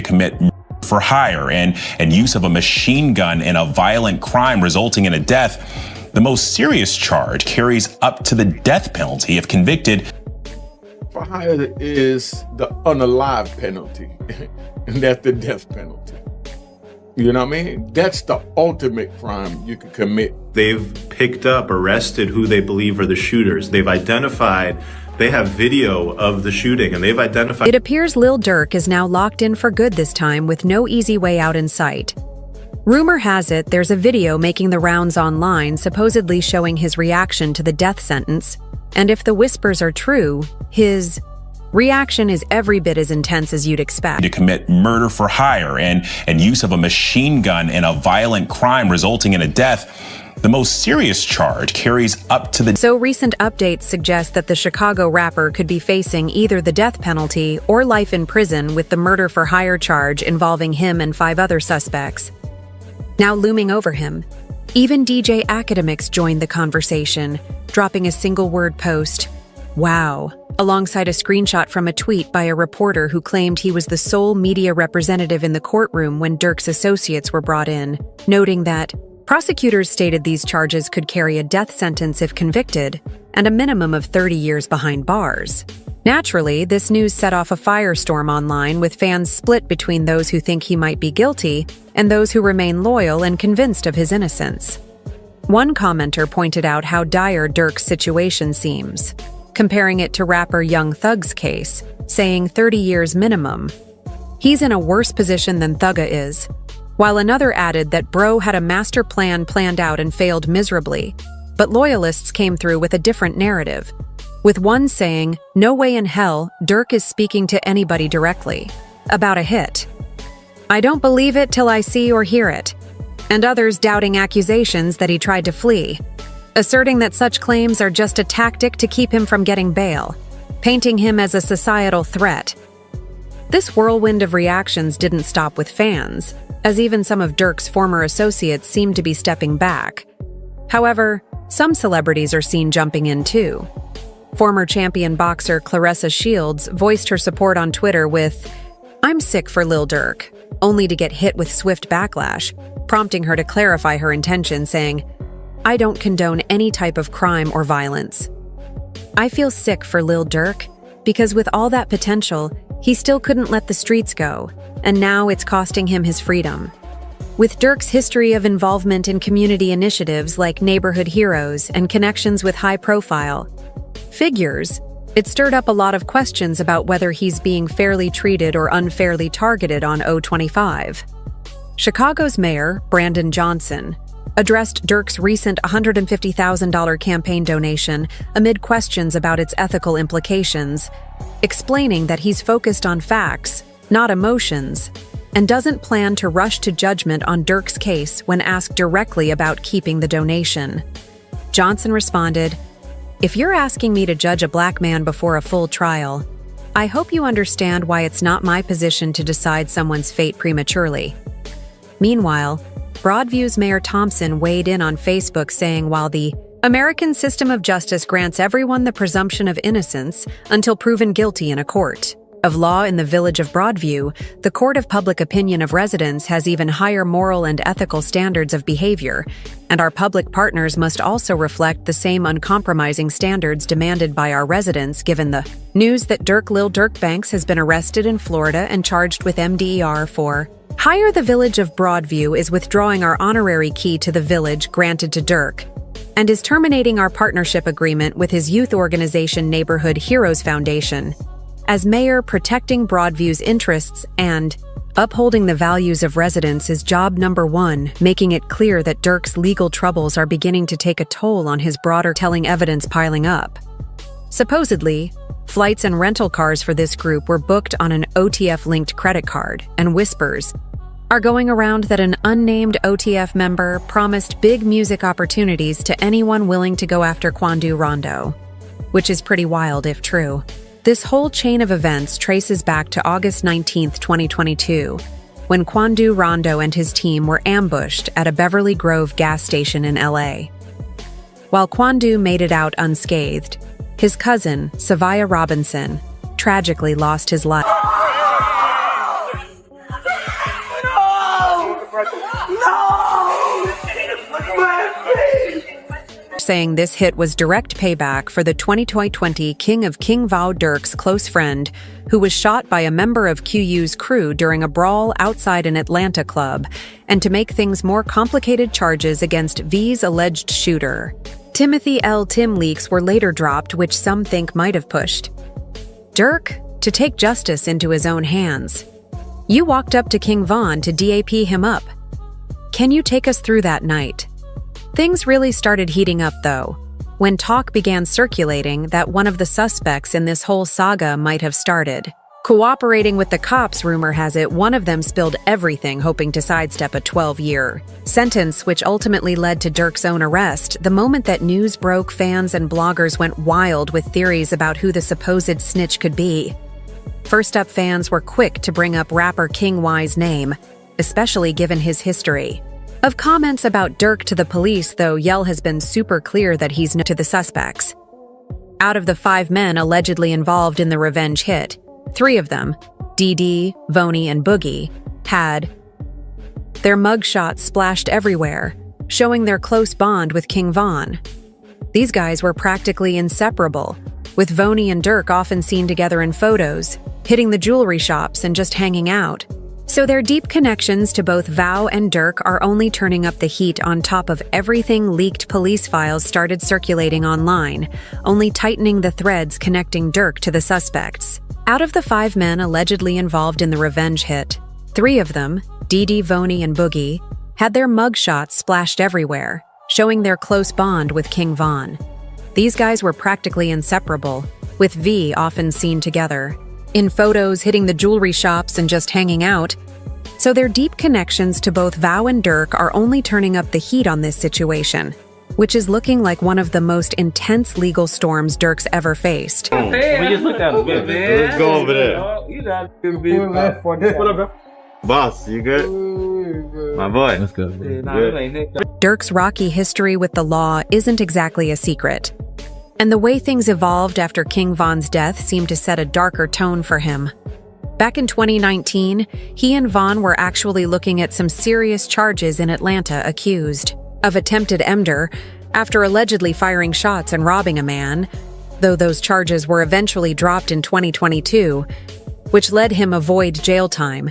commit murder for hire and use of a machine gun in a violent crime resulting in a death. The most serious charge carries up to the death penalty if convicted. For hire is the unalive penalty, and that's the death penalty. You know what I mean? That's the ultimate crime you could commit. They've picked up, arrested who they believe are the shooters. They've identified, they have video of the shooting, and they've identified. It appears Lil Durk is now locked in for good this time with no easy way out in sight. Rumor has it there's a video making the rounds online supposedly showing his reaction to the death sentence, and if the whispers are true, his reaction is every bit as intense as you'd expect. To commit murder for hire and use of a machine gun in a violent crime resulting in a death. The most serious charge carries up to the. So recent updates suggest that the Chicago rapper could be facing either the death penalty or life in prison, with the murder for hire charge involving him and 5 other suspects now looming over him. Even DJ Academics joined the conversation, dropping a single-word post, "Wow," alongside a screenshot from a tweet by a reporter who claimed he was the sole media representative in the courtroom when Durk's associates were brought in, noting that prosecutors stated these charges could carry a death sentence if convicted and a minimum of 30 years behind bars. Naturally, this news set off a firestorm online, with fans split between those who think he might be guilty and those who remain loyal and convinced of his innocence. One commenter pointed out how dire Durk's situation seems, comparing it to rapper Young Thug's case, saying 30 years minimum. He's in a worse position than Thugga is, while another added that Bro had a master plan planned out and failed miserably, but loyalists came through with a different narrative, with one saying, "No way in hell Durk is speaking to anybody directly," about a hit. "I don't believe it till I see or hear it," and others doubting accusations that he tried to flee, asserting that such claims are just a tactic to keep him from getting bail, painting him as a societal threat. This whirlwind of reactions didn't stop with fans, as even some of Durk's former associates seemed to be stepping back. However, some celebrities are seen jumping in too. Former champion boxer Claressa Shields voiced her support on Twitter with, "I'm sick for Lil Durk," only to get hit with swift backlash, prompting her to clarify her intention, saying, "I don't condone any type of crime or violence. I feel sick for Lil Durk because with all that potential, he still couldn't let the streets go, and now it's costing him his freedom." With Durk's history of involvement in community initiatives like Neighborhood Heroes and connections with high-profile figures, it stirred up a lot of questions about whether he's being fairly treated or unfairly targeted on 025. Chicago's mayor, Brandon Johnson, addressed Durk's recent $150,000 campaign donation amid questions about its ethical implications, explaining that he's focused on facts, not emotions, and doesn't plan to rush to judgment on Durk's case when asked directly about keeping the donation. Johnson responded, "If you're asking me to judge a black man before a full trial, I hope you understand why it's not my position to decide someone's fate prematurely." Meanwhile, Broadview's Mayor Thompson weighed in on Facebook, saying while the American system of justice grants everyone the presumption of innocence until proven guilty in a court of law in the village of Broadview, the court of public opinion of residents has even higher moral and ethical standards of behavior, and our public partners must also reflect the same uncompromising standards demanded by our residents, given the news that Lil Durk Banks has been arrested in Florida and charged with MDER for hire. The village of Broadview is withdrawing our honorary key to the village granted to Durk, and is terminating our partnership agreement with his youth organization Neighborhood Heroes Foundation. As mayor, protecting Broadview's interests and upholding the values of residents is job number one, making it clear that Durk's legal troubles are beginning to take a toll on his broader telling evidence piling up. Supposedly, flights and rental cars for this group were booked on an OTF-linked credit card, and whispers are going around that an unnamed OTF member promised big music opportunities to anyone willing to go after Quandu Rondo, which is pretty wild if true. This whole chain of events traces back to August 19, 2022, when Quandu Rondo and his team were ambushed at a Beverly Grove gas station in LA. While Quandu made it out unscathed, his cousin, Savia Robinson, tragically lost his life. saying this hit was direct payback for the 2020 King of King Lil Durk's close friend, who was shot by a member of QU's crew during a brawl outside an Atlanta club, and to make things more complicated, charges against V's alleged shooter. Timothy L. Tim leaks were later dropped, which some think might have pushed Durk to take justice into his own hands. You walked up to King Von to DAP him up. Can you take us through that night? Things really started heating up, though, when talk began circulating that one of the suspects in this whole saga might have started cooperating with the cops. Rumor has it one of them spilled everything, hoping to sidestep a 12-year sentence, which ultimately led to Durk's own arrest. The moment that news broke, fans and bloggers went wild with theories about who the supposed snitch could be. First up, fans were quick to bring up rapper King Y's name, especially given his history of comments about Durk to the police, though Yell has been super clear that he's known to the suspects. Out of the 5 men allegedly involved in the revenge hit, 3 of them, DD, Voney, and Boogie, had their mugshots splashed everywhere, showing their close bond with King Von. These guys were practically inseparable, with Voney and Durk often seen together in photos, hitting the jewelry shops and just hanging out. So their deep connections to both Vow and Durk are only turning up the heat on top of everything. Leaked police files started circulating online, only tightening the threads connecting Durk to the suspects. Out of the 5 men allegedly involved in the revenge hit, 3 of them, DD, Voney, and Boogie, had their mugshots splashed everywhere, showing their close bond with King Von. These guys were practically inseparable, with V often seen together in photos, hitting the jewelry shops and just hanging out. So their deep connections to both Vow and Durk are only turning up the heat on this situation, which is looking like one of the most intense legal storms Durk's ever faced. We just looked at him. Let's go over there. What up, bro? Boss, you good? My boy. Let's go. Durk's rocky history with the law isn't exactly a secret, and the way things evolved after King Von's death seemed to set a darker tone for him. Back in 2019, he and Von were actually looking at some serious charges in Atlanta, accused of attempted murder after allegedly firing shots and robbing a man, though those charges were eventually dropped in 2022, which led him avoid jail time.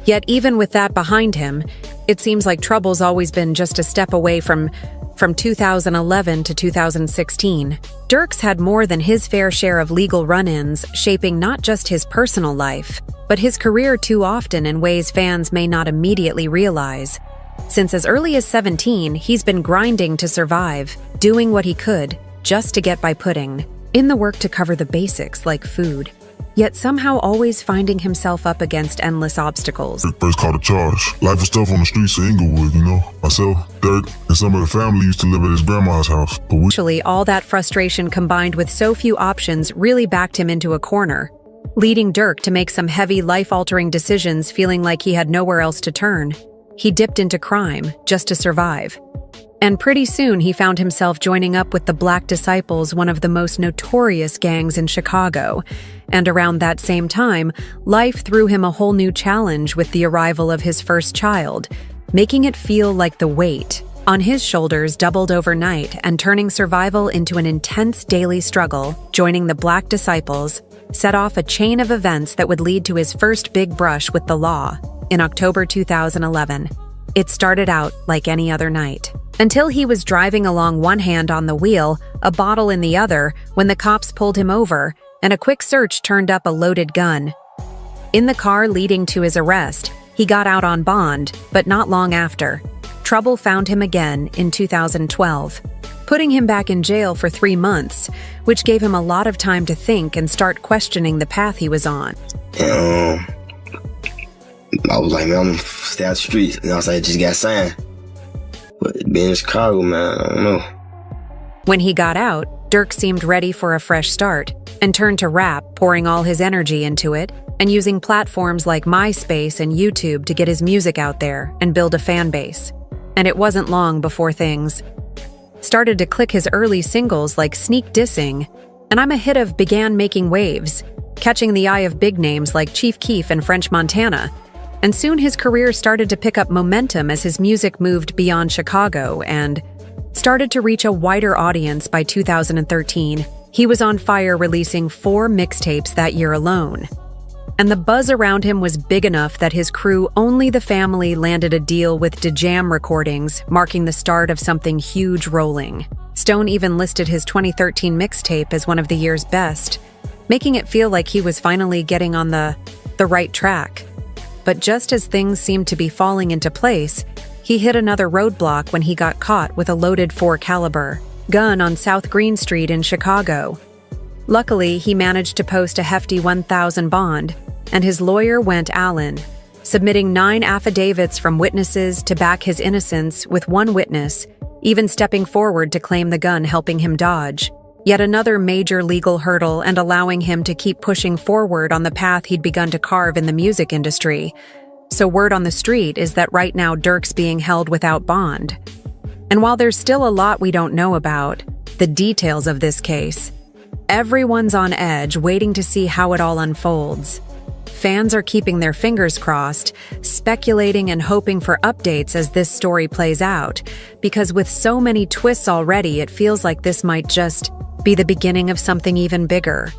Yet even with that behind him, it seems like trouble's always been just a step away from 2011 to 2016. Durk's had more than his fair share of legal run-ins, shaping not just his personal life, but his career too often in ways fans may not immediately realize. Since as early as 17, he's been grinding to survive, doing what he could just to get by, putting in the work to cover the basics like food, yet somehow always finding himself up against endless obstacles. First caught a charge. Life was tough on the streets of Inglewood, you know. Myself, Durk, and some of the family used to live at his grandma's house. Actually, all that frustration combined with so few options really backed him into a corner, leading Durk to make some heavy, life-altering decisions, feeling like he had nowhere else to turn. He dipped into crime just to survive. And pretty soon he found himself joining up with the Black Disciples, one of the most notorious gangs in Chicago. And around that same time, life threw him a whole new challenge with the arrival of his first child, making it feel like the weight on his shoulders doubled overnight and turning survival into an intense daily struggle. Joining the Black Disciples set off a chain of events that would lead to his first big brush with the law in October 2011. It started out like any other night, until he was driving along, one hand on the wheel, a bottle in the other, when the cops pulled him over and a quick search turned up a loaded gun. In the car leading to his arrest, he got out on bond, but not long after, trouble found him again in 2012, putting him back in jail for 3 months, which gave him a lot of time to think and start questioning the path he was on. I was like, man, I'm gonna stay out the streets. And I was like, I just got signed. But being in Chicago, man, I don't know. When he got out, Durk seemed ready for a fresh start and turned to rap, pouring all his energy into it and using platforms like MySpace and YouTube to get his music out there and build a fan base. And it wasn't long before things started to click. His early singles like Sneak Dissing and I'm a Hit of began making waves, catching the eye of big names like Chief Keef and French Montana. And soon his career started to pick up momentum as his music moved beyond Chicago and started started to reach a wider audience by 2013. He was on fire, releasing 4 mixtapes that year alone. And the buzz around him was big enough that his crew, Only the Family, landed a deal with DeJam Recordings, marking the start of something huge rolling. Stone even listed his 2013 mixtape as one of the year's best, making it feel like he was finally getting on the right track. But just as things seemed to be falling into place, he hit another roadblock when he got caught with a loaded .4 caliber gun on South Green Street in Chicago. Luckily, he managed to post a hefty $1,000 bond, and his lawyer went Allen, submitting 9 affidavits from witnesses to back his innocence, with one witness even stepping forward to claim the gun, helping him dodge yet another major legal hurdle and allowing him to keep pushing forward on the path he'd begun to carve in the music industry. So word on the street is that right now Durk's being held without bond. And while there's still a lot we don't know about the details of this case, everyone's on edge, waiting to see how it all unfolds. Fans are keeping their fingers crossed, speculating and hoping for updates as this story plays out, because with so many twists already, it feels like this might just be the beginning of something even bigger.